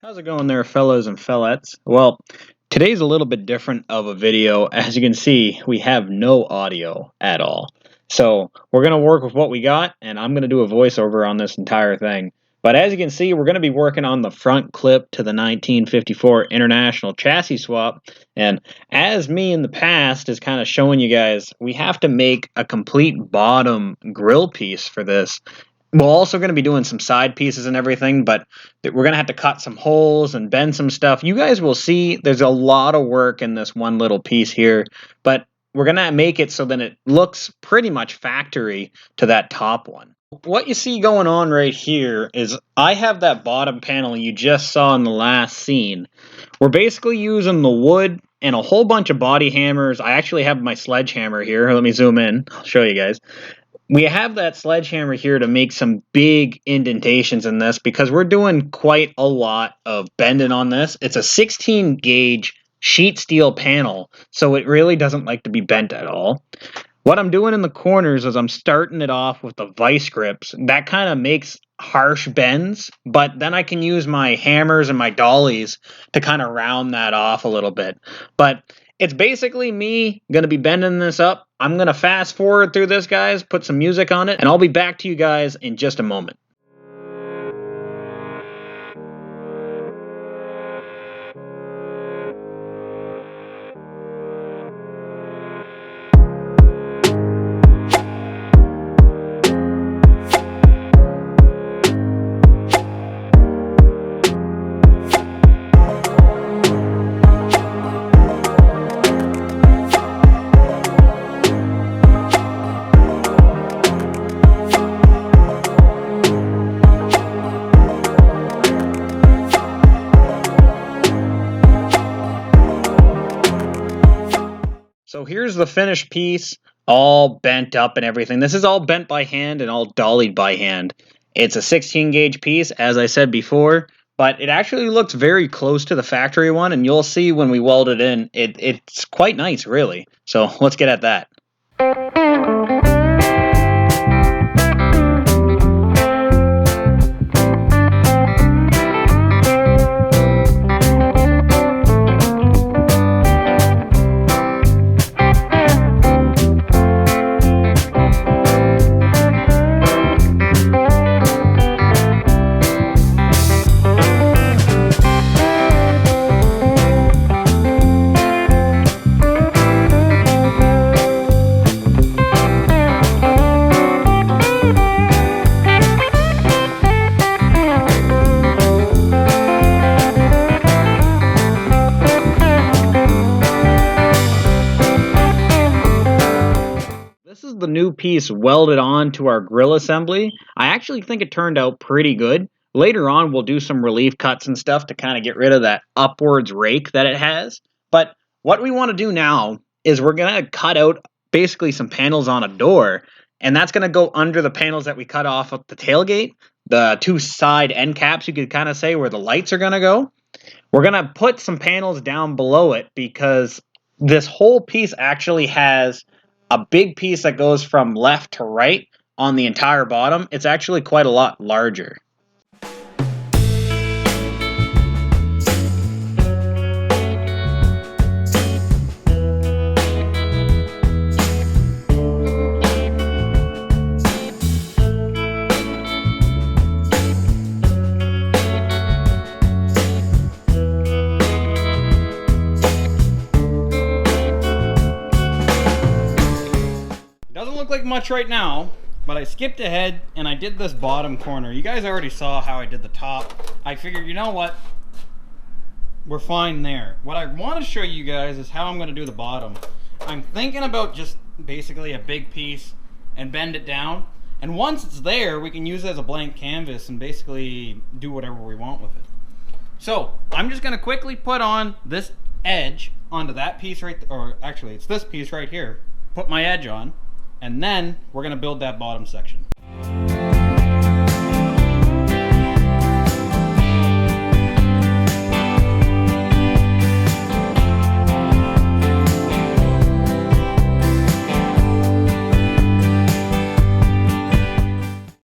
How's it going there, fellows and fellettes? Well, today's a little bit different of a video. As you can see, we have no audio at all. So we're going to work with what we got, and I'm going to do a voiceover on this entire thing. But as you can see, we're going to be working on the front clip to the 1954 International Chassis Swap. And as me in the past is kind of showing you guys, we have to make a complete bottom grill piece for this. We're also going to be doing some side pieces and everything, but we're going to have to cut some holes and bend some stuff. You guys will see there's a lot of work in this one little piece here, but we're going to make it so that it looks pretty much factory to that top one. What you see going on right here is I have that bottom panel you just saw in the last scene. We're basically using the wood and a whole bunch of body hammers. I actually have my sledgehammer here. Let me zoom in. I'll show you guys. We have that sledgehammer here to make some big indentations in this because we're doing quite a lot of bending on this. It's a 16 gauge sheet steel panel, so it really doesn't like to be bent at all. What I'm doing in the corners is I'm starting it off with the vice grips. That kind of makes harsh bends, but then I can use my hammers and my dollies to kind of round that off a little bit. But it's basically me going to be bending this up. I'm going to fast forward through this, guys, put some music on it, and I'll be back to you guys in just a moment. So here's the finished piece, all bent up and everything. This is all bent by hand and all dollied by hand. It's a 16 gauge piece, as I said before, but it actually looks very close to the factory one, and you'll see when we weld it in, it's quite nice, really. So let's get at that. This is the new piece welded on to our grill assembly. I actually think it turned out pretty good. Later on, we'll do some relief cuts and stuff to kind of get rid of that upwards rake that it has. But what we want to do now is we're going to cut out basically some panels on a door, and that's going to go under the panels that we cut off of the tailgate, the two side end caps, you could kind of say, where the lights are going to go. We're going to put some panels down below it because this whole piece actually has a big piece that goes from left to right on the entire bottom. It's actually quite a lot larger. Doesn't look like much right now, but I skipped ahead and I did this bottom corner. You guys already saw how I did the top. I figured, you know what? We're fine there. What I want to show you guys is how I'm going to do the bottom. I'm thinking about just basically a big piece and bend it down. And once it's there, we can use it as a blank canvas and basically do whatever we want with it. So I'm just going to quickly put on this edge onto that piece right, or actually it's this piece right here. Put my edge on. And then we're going to build that bottom section.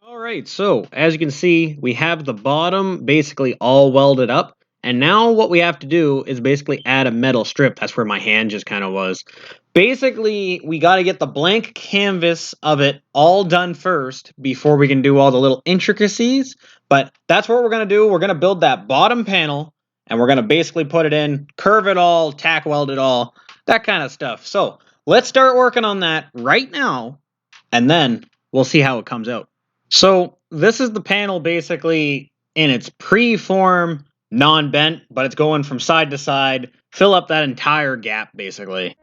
All right, so as you can see, we have the bottom basically all welded up. And now what we have to do is basically add a metal strip. That's where my hand just kind of was. Basically, we got to get the blank canvas of it all done first before we can do all the little intricacies. But that's what we're going to do. We're going to build that bottom panel, and we're going to basically put it in, curve it all, tack weld it all, that kind of stuff. So let's start working on that right now, and then we'll see how it comes out. So this is the panel basically in its pre-form, non-bent, but it's going from side to side, fill up that entire gap basically.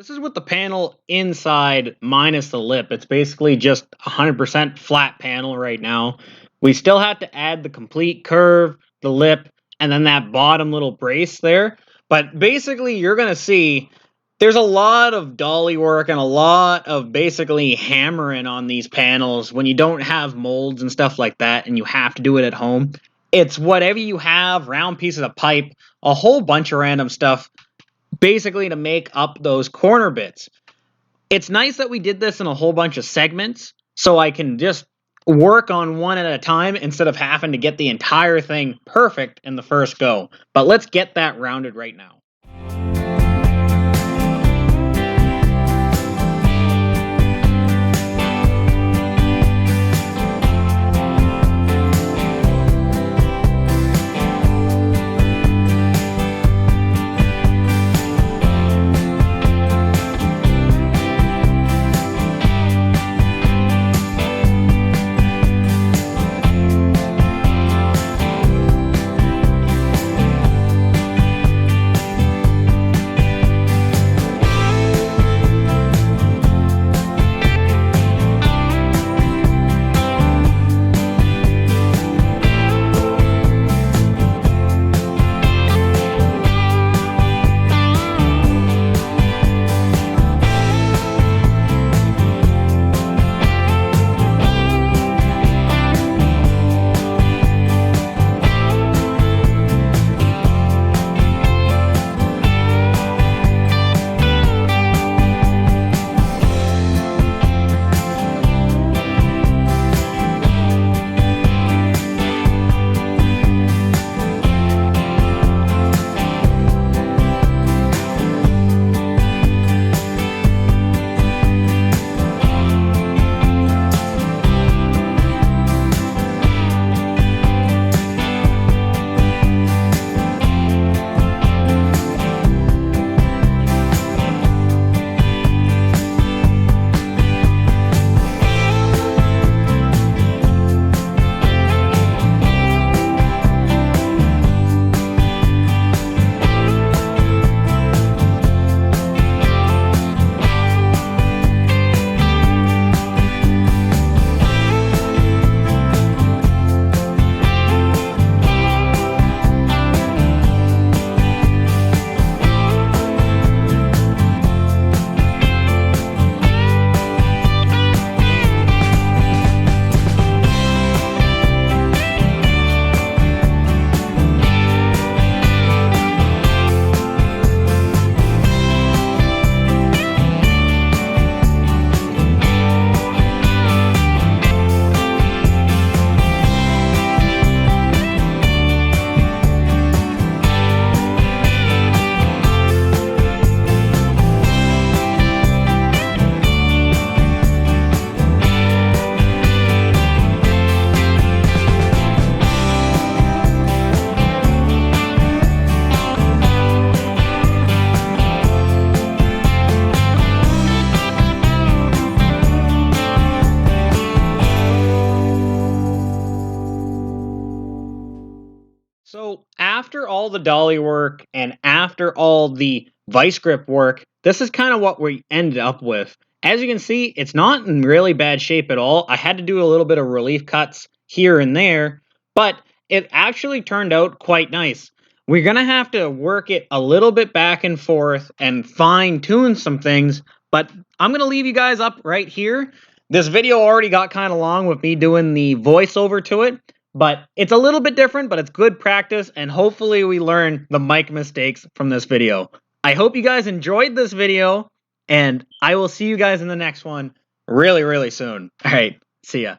This is with the panel inside minus the lip. It's basically just 100% flat panel right now. We still have to add the complete curve, the lip, and then that bottom little brace there. But basically, you're going to see there's a lot of dolly work and a lot of basically hammering on these panels when you don't have molds and stuff like that and you have to do it at home. It's whatever you have, round pieces of pipe, a whole bunch of random stuff, basically to make up those corner bits. It's nice that we did this in a whole bunch of segments, so I can just work on one at a time instead of having to get the entire thing perfect in the first go. But let's get that rounded right now. after all the dolly work and after all the vice grip work, this is kind of what we ended up with. As you can see, it's not in really bad shape at all. I had to do a little bit of relief cuts here and there, but it actually turned out quite nice. We're going to have to work it a little bit back and forth and fine tune some things, but I'm going to leave you guys up right here. This video already got kind of long with me doing the voiceover to it, but it's a little bit different, but it's good practice, and hopefully we learn the mic mistakes from this video. I hope you guys enjoyed this video, and I will see you guys in the next one really, really soon. All right, see ya.